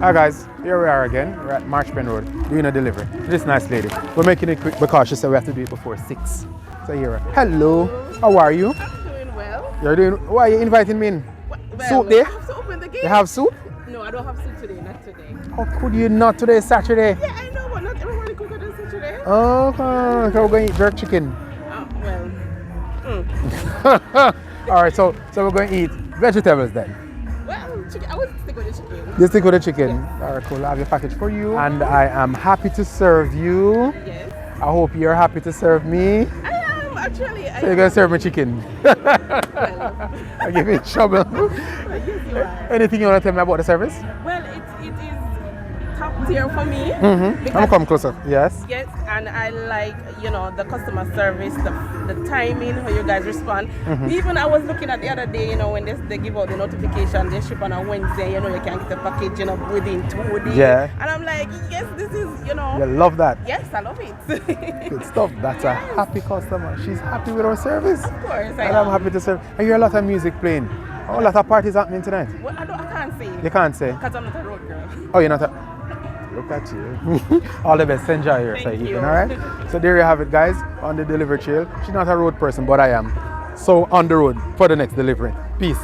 Hi guys, here we are again. We're at Marchpen Road doing a delivery. This nice lady. We're making it quick because she said we have to do it before 6. So here. Hello. How are you? I'm doing well. You're doing. Why are you inviting me in? Well, Soup there? I have to open the gate. You have soup? No, I don't have soup today, not today. How could you not? Today is Saturday. Yeah, I know, but not everybody cook on Saturday. Oh, okay. We're going to eat jerk chicken. Alright, so we're going to eat vegetables then. Well, chicken. I would stick with the chicken. You stick with the chicken. Yes. Alright, cool. I have your package for you. And I am happy to serve you. Yes. I hope you're happy to serve me. I am, actually. So you're going to serve me chicken. Well, I give you trouble. yes, you are. Anything you want to tell me about the service? Well, it is top tier for me. I'm because- gonna come closer. Yes. Yes, and I like, the customer service, the timing, how you guys respond. Even I was looking at the other day, when they give out the notification, they ship on a Wednesday, you can get the package, within 2 days. Yeah. And I'm like, yes, this is, You love that. Yes, I love it. Good stuff. That's a happy customer. She's happy with our service. Of course, And I'm happy to serve. I hear a lot of music playing. Oh, a lot of parties happening tonight. Well, I can't say. You can't say. Because I'm not a road girl. Oh, you're not a... Look at you. All the best. Enjoy your Thank evening, you. all right? So there you have it, guys, on the delivery trail. She's not a road person, but I am. So on the road for the next delivery. Peace.